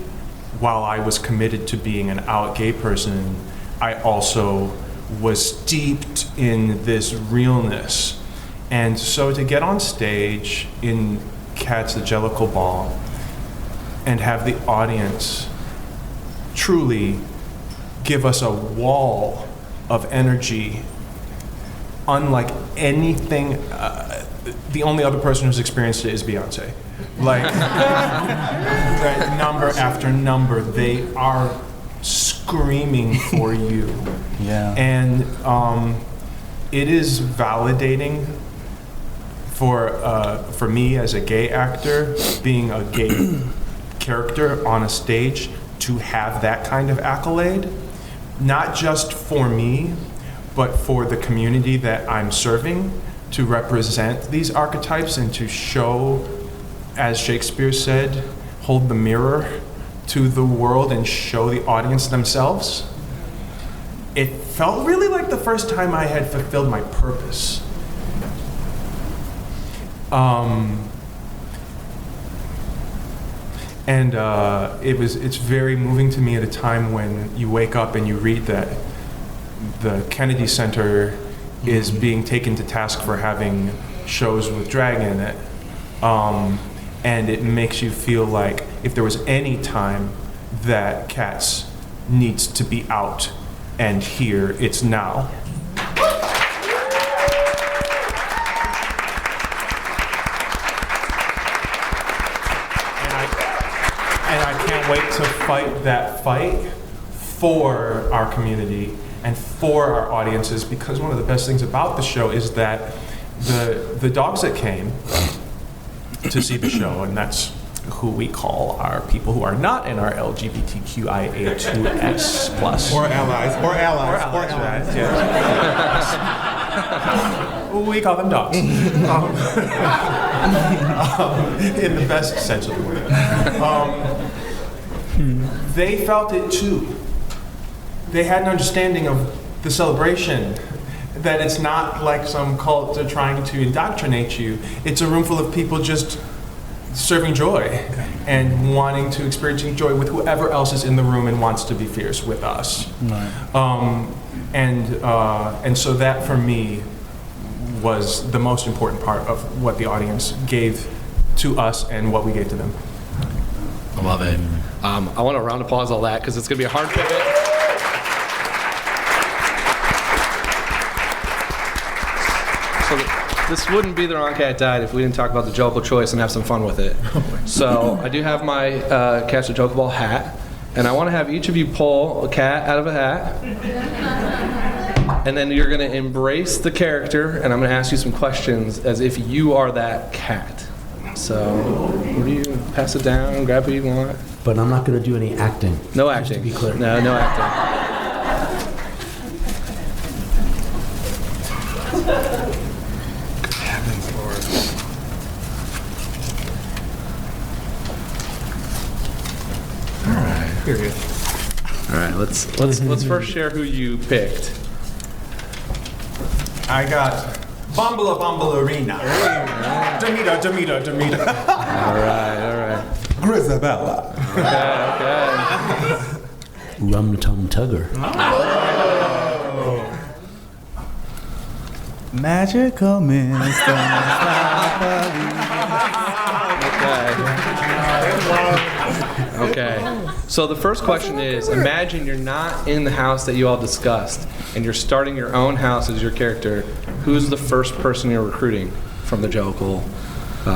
while I was committed to being an out gay person, I also was steeped in this realness. And so to get on stage in Cats, the Jellicle Ball, and have the audience truly give us a wall of energy unlike anything, the only other person who's experienced it is Beyonce. Like, right, number after number, they are screaming for you. Yeah. And it is validating for me as a gay actor, being a gay character on a stage, to have that kind of accolade, not just for me, but for the community that I'm serving, to represent these archetypes and to show, as Shakespeare said, hold the mirror to the world and show the audience themselves. It felt really like the first time I had fulfilled my purpose. It's very moving to me at a time when you wake up and you read that the Kennedy Center is being taken to task for having shows with drag in it. And it makes you feel like if there was any time that Cats needs to be out and here, it's now. And I can't wait to fight that fight for our community and for our audiences, because one of the best things about the show is that the dogs that came to see the show, and that's who we call our people who are not in our LGBTQIA2S+. Or allies. Yes. We call them dogs. In the best sense of the word. They felt it too. They had an understanding of the celebration, that it's not like some cult are trying to indoctrinate you. It's a room full of people just serving joy and wanting to experience joy with whoever else is in the room and wants to be fierce with us. Right. And so that for me was the most important part of what the audience gave to us and what we gave to them. I love it. I want to round applause all that because it's going to be a hard pivot. So this wouldn't be the Wrong Cat Died if we didn't talk about the Jellicle choice and have some fun with it. So I do have my Catch the Jellicle Ball hat, and I want to have each of you pull a cat out of a hat, and then you're going to embrace the character, and I'm going to ask you some questions as if you are that cat. So, what do you pass it down, grab what you want? But I'm not going to do any acting. No just acting. to be clear. No acting. Good heavens, Lord. All right. Period. All right. Let's first share who you picked. I got Bombala Bombalarina. Demita. All right. Grisabella. Okay. Rum Tum Tugger. Magical Mr. Okay. So the first question is, imagine you're not in the house that you all discussed, and you're starting your own house as your character. Who's the first person you're recruiting from the Jellicle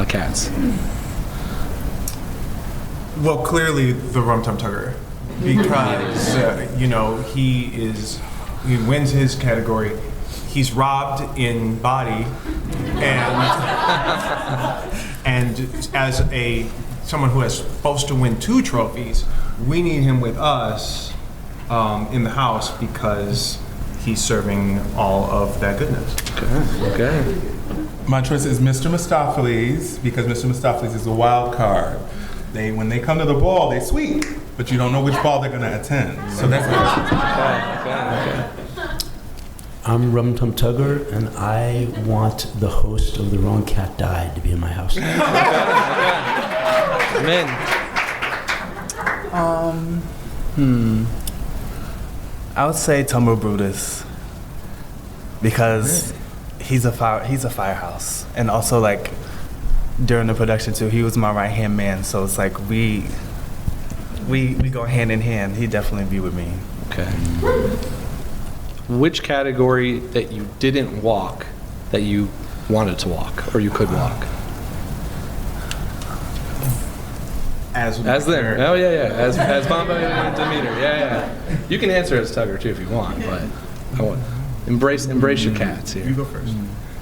Cats? Well, clearly the Rum Tum Tugger, because he wins his category. He's robbed in body, and as someone who is supposed to win 2 trophies, we need him with us in the house because he's serving all of that goodness. Okay. My choice is Mr. Mistopheles, because Mr. Mistopheles is a wild card. When they come to the ball, they sweep, but you don't know which ball they're going to attend. So that's Okay. I'm Rum Tum Tugger, and I want the host of The Wrong Cat Died to be in my house. Min. I would say Tomo Brutus because he's a firehouse, and also like during the production too, he was my right hand man. So it's like we go hand in hand. He'd definitely be with me. Okay. Which category that you didn't walk that you wanted to walk or you could walk? As there. Oh yeah. As Bomba and Demeter. Yeah. You can answer as Tugger too if you want, but I want embrace your cats here. You go first.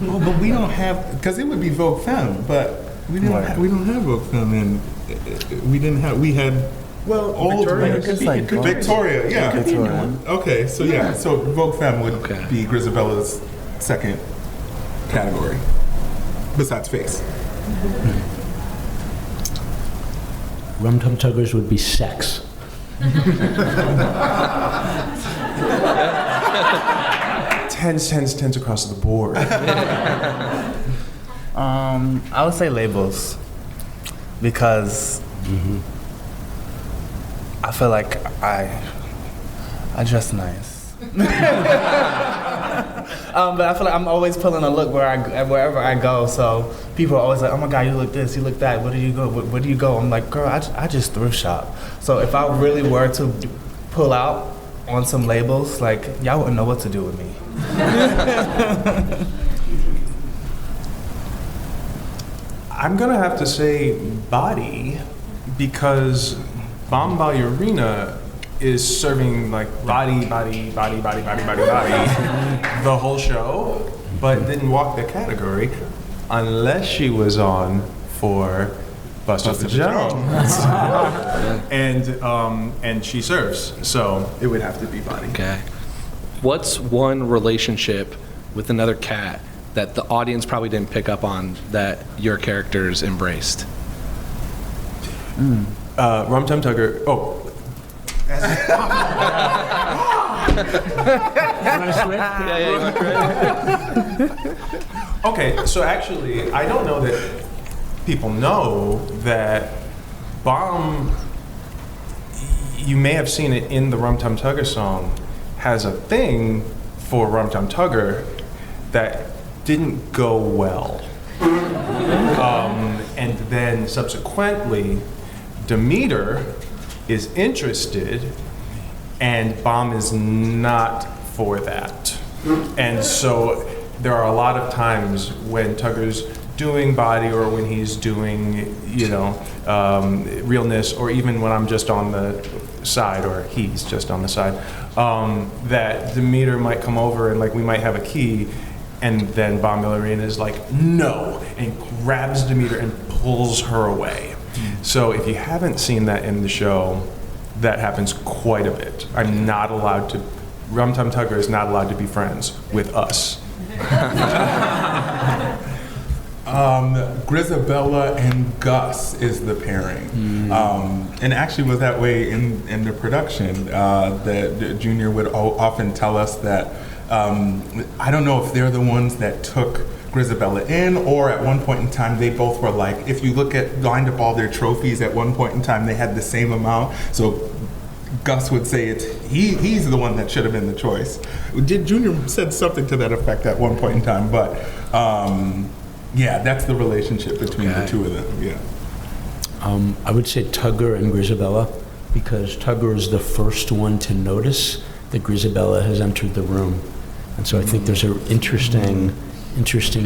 Oh, but we don't have, because it would be Vogue Femme, but we don't have Vogue Femme, and we had. Well, old Victoria, yeah. Victoria. Okay, so yeah, so Vogue Femme would be Grisabella's second category, besides face. Rum Tum Tuggers would be sex. Tens across the board. I would say labels because I feel like I dress nice. But I feel like I'm always pulling a look wherever I go. So people are always like, "Oh my God, you look this, you look that. Where do you go? Where do you go?" I'm like, "Girl, I just thrift shop." So if I really were to pull out on some labels, like y'all wouldn't know what to do with me. I'm gonna have to say body because Bomb Ballerina is serving like body the whole show, but didn't walk the category unless she was on for Buster Jones. And she serves, so it would have to be body. Okay. What's one relationship with another cat that the audience probably didn't pick up on that your characters embraced? Rum Tum Tugger. Oh. Okay, so actually, I don't know that people know that Bomb, you may have seen it in the Rum Tum Tugger song, has a thing for Rum Tum Tugger that didn't go well. And then subsequently, Demeter is interested, and Bomb is not for that. And so there are a lot of times when Tugger's doing body or when he's doing, realness, or even when I'm just on the side or he's just on the side, that Demeter might come over and like we might have a key, and then Bomb Ballerina is like, no, and grabs Demeter and pulls her away. So if you haven't seen that in the show, that happens quite a bit. I'm not allowed to, Rum Tum Tugger is not allowed to be friends with us. Grisabella and Gus is the pairing, and actually was that way in the production. The Junior would often tell us that I don't know if they're the ones that took Grisabella in, or at one point in time they both were like, if you lined up all their trophies at one point in time, they had the same amount. So Gus would say he's the one that should have been the choice. Junior said something to that effect at one point in time, but yeah, that's the relationship between the two of them. Yeah. I would say Tugger and Grisabella, because Tugger is the first one to notice that Grisabella has entered the room, and so I think there's an interesting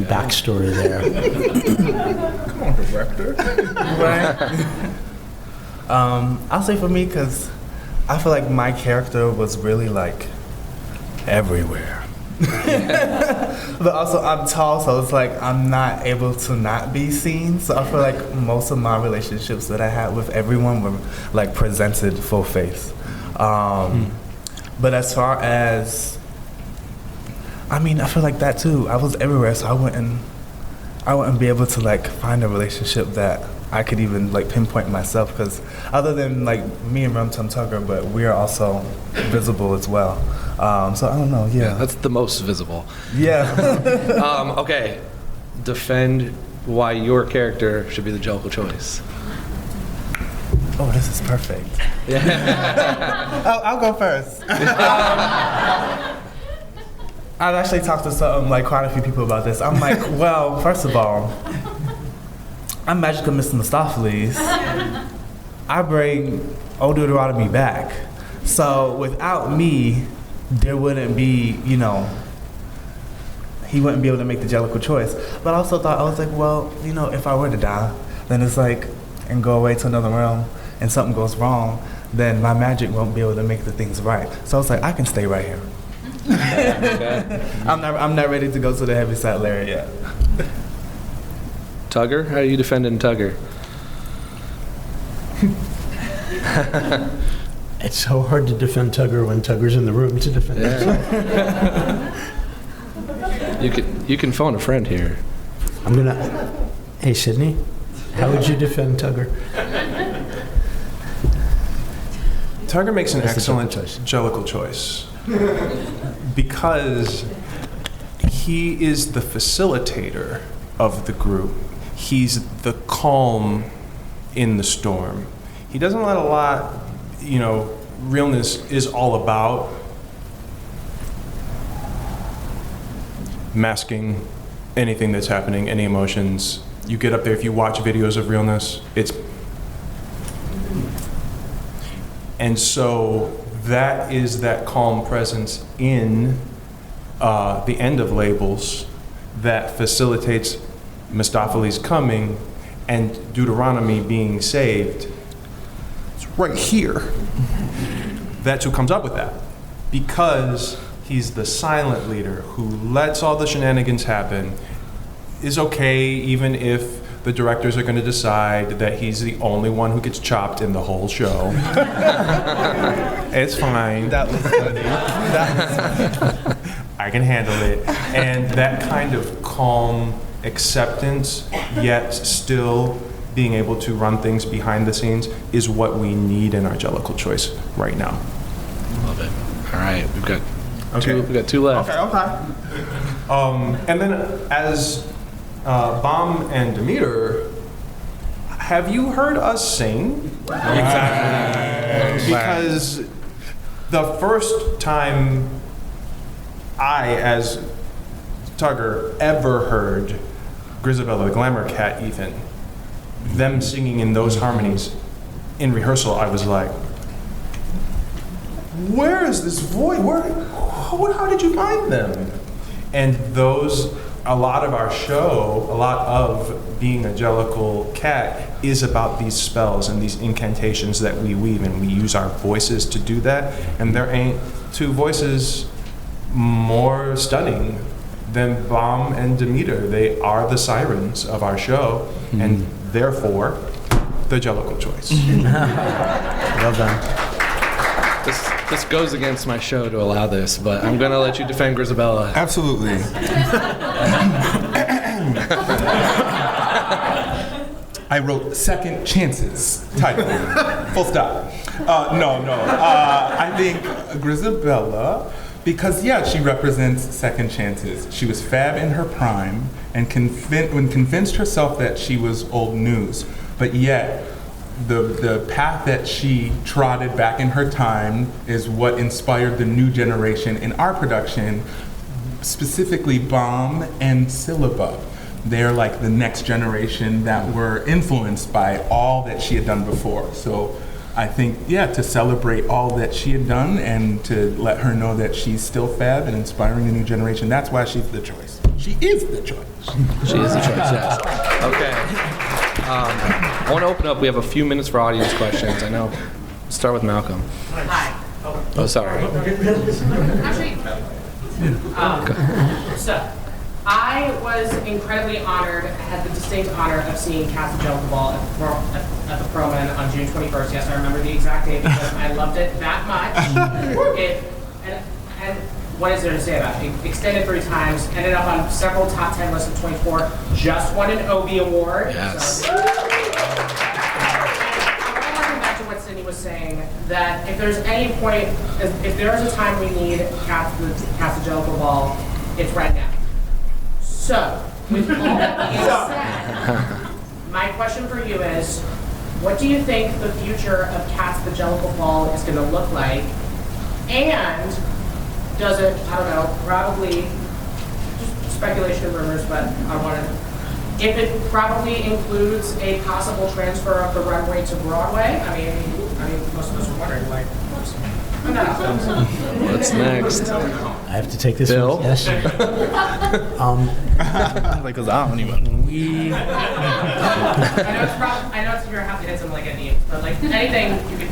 backstory there. Come on, director. Right. I'll say for me, because I feel like my character was really like everywhere. But also I'm tall, so it's like I'm not able to not be seen. So I feel like most of my relationships that I had with everyone were like presented full face. But as far as, I feel like that too. I was everywhere, so I wouldn't be able to like find a relationship that I could even like pinpoint myself, because other than like me and Rum Tum Tugger, but we are also visible as well. So I don't know. Yeah, that's the most visible. Yeah. Okay, defend why your character should be the Jellicle choice. oh, this is perfect. I'll go first. I've actually talked to quite a few people about this. I'm like, well, first of all, I'm Magical Mr. Mistopheles. I bring Old Deuteronomy back. So without me, there wouldn't be, he wouldn't be able to make the Jellicle choice. But I also thought, I was like, well, if I were to die, then it's like, and go away to another realm, and something goes wrong, then my magic won't be able to make the things right. So I was like, I can stay right here. I'm not ready to go to the Heaviside Lair yet. Tugger, how are you defending Tugger? It's so hard to defend Tugger when Tugger's in the room to defend himself. You can phone a friend here. Hey, Sydney, how would you defend Tugger? Tugger makes an excellent Jellicle choice because he is the facilitator of the group. He's the calm in the storm. He doesn't let a lot, realness is all about masking anything that's happening, any emotions. You get up there, if you watch videos of realness, and so that is that calm presence in the end of labels that facilitates Mistopheles coming and Deuteronomy being saved. It's right here. That's who comes up with that. Because he's the silent leader who lets all the shenanigans happen, is okay even if the directors are going to decide that he's the only one who gets chopped in the whole show. It's fine. That was funny. I can handle it. And that kind of calm acceptance, yet still being able to run things behind the scenes, is what we need in our Jellicle choice right now. Love it. All right, we've got two left. Okay. And then as Bam and Demeter, have you heard us sing? Exactly. Because the first time I, as Tugger, ever heard Grisabella, the Glamour Cat, even, them singing in those harmonies in rehearsal, I was like, where is this voice? How did you find them? And a lot of our show, a lot of being a Jellicle cat is about these spells and these incantations that we weave, and we use our voices to do that. And there ain't two voices more stunning than Bam and Demeter. They are the sirens of our show, and therefore, the Jellicle choice. Well done. This goes against my show to allow this, but I'm going to let you defend Grisabella. Absolutely. I wrote Second Chances title. Full stop. No. I think Grisabella, because she represents second chances. She was fab in her prime and convinced herself that she was old news, but yet the path that she trotted back in her time is what inspired the new generation in our production, specifically Bam and Syllaba. They're like the next generation that were influenced by all that she had done before. So I think, to celebrate all that she had done and to let her know that she's still fab and inspiring a new generation, that's why she's the choice. She is the choice. She is the choice, yes. Okay. I want to open up. We have a few minutes for audience questions. I know. Let's start with Malcolm. Hi. Oh, sorry. Actually, so I was incredibly honored. I had the distinct honor of seeing Cast of Jellicle Ball at the Proman on June 21st. Yes, I remember the exact date because I loved it that much. And what is there to say about it? Extended 3 times, ended up on several top 10 lists of 24, just won an Obie Award. Yes. So. Back to what Sydney was saying, that if there's any point, if there's a time we need Cast of Jellicle Ball, it's right now. So, with all that being said, my question for you is, what do you think the future of Cats the Jellicle Ball is going to look like? And does it, I don't know, probably, just speculation and rumors, but I want to, if it probably includes a possible transfer of the runway to Broadway? I mean, most of us are wondering, like, What's next? I have to take this Bill? one. Yes. Like, cause I don't even. We. I know it's you're happy to hit some like any, but like anything you could.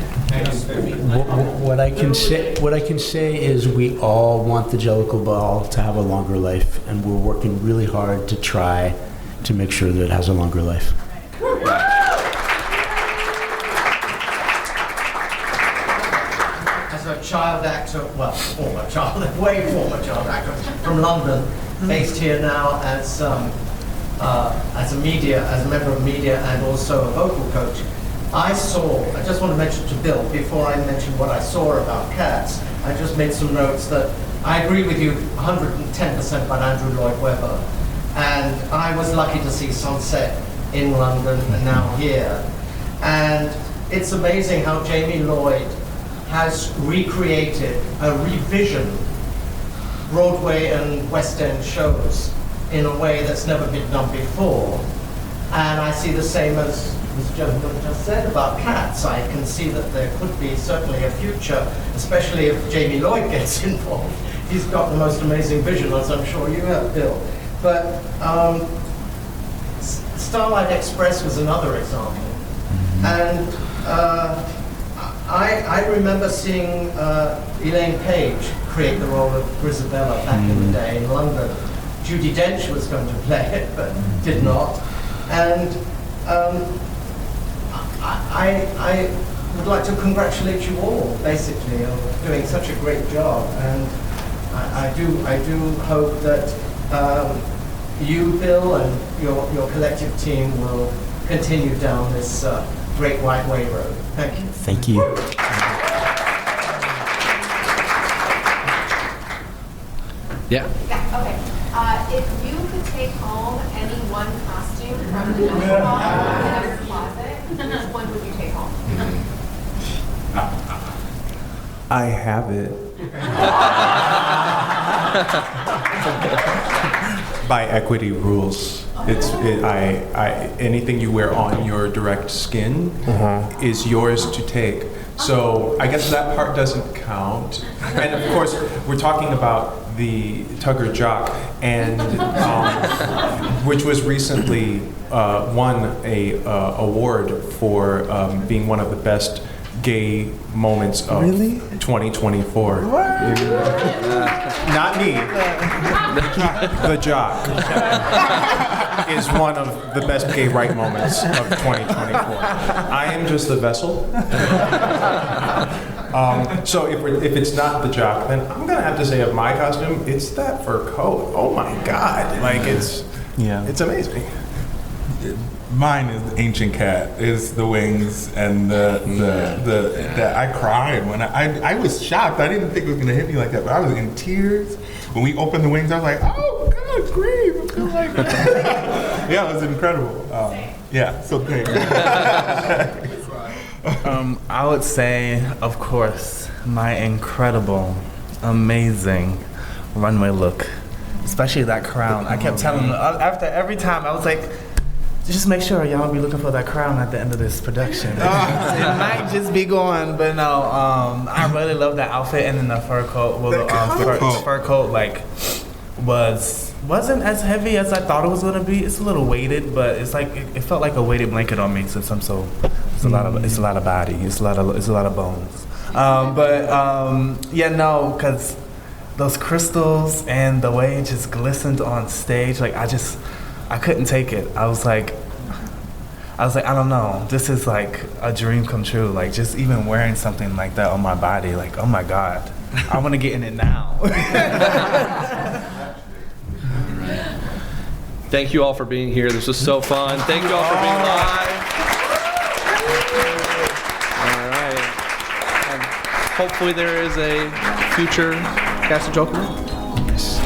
What I can say is we all want the Jellicle Ball to have a longer life, and we're working really hard to try to make sure that it has a longer life. As a child actor, well, way former child actor from London, based here now as a member of media and also a vocal coach. I just want to mention to Bill, before I mention what I saw about Cats, I just made some notes that I agree with you 110% about Andrew Lloyd Webber. And I was lucky to see Sunset in London and now here. And it's amazing how Jamie Lloyd has recreated a revision Broadway and West End shows in a way that's never been done before. And I see the same as this gentleman just said about Cats. I can see that there could be certainly a future, especially if Jamie Lloyd gets involved. He's got the most amazing vision, as I'm sure you have, Bill. But Starlight Express was another example. And I remember seeing Elaine Page create the role of Grisabella back in the day in London. Judi Dench was going to play it, but did not. And I would like to congratulate you all, basically, on doing such a great job. And I do hope that you, Bill, and your collective team will continue down this great white way road. Thank you. Thank you. Yeah. Yeah, okay. If you could take home any one costume from the Jellicle Ball in your closet, which one would you take home? I have it. By equity rules. Anything you wear on your direct skin is yours to take. So I guess that part doesn't count. And of course, we're talking about the Tugger Jock, and which was recently won a award for being one of the best gay moments of 2024. Not me. The Jock is one of the best gay right moments of 2024. I am just the vessel. So if it's not the Jock, then I'm gonna have to say of my costume, it's that fur coat. Oh my God! Like it's amazing. Mine is the ancient cat. Is the wings and the I cried when I was shocked. I didn't think it was gonna hit me like that, but I was in tears when we opened the wings. I was like, oh God, grief! I feel like yeah, it was incredible. Yeah, so thanks. I would say, of course, my incredible, amazing runway look, especially that crown. I kept telling them after every time, I was like, just make sure y'all be looking for that crown at the end of this production. It might just be going, but no, I really love that outfit, and then the fur coat. Well, the fur coat like wasn't as heavy as I thought it was gonna be. It's a little weighted, but it's like it felt like a weighted blanket on me since I'm so. It's a lot of body. It's a lot of bones. Because those crystals and the way it just glistened on stage, like I couldn't take it. I was like, I don't know. This is like a dream come true. Like just even wearing something like that on my body, like oh my God, I want to get in it now. Thank you all for being here. This was so fun. Thank you all for being live. All right. Hopefully there is a future Cats the Jellicle Ball. Yes.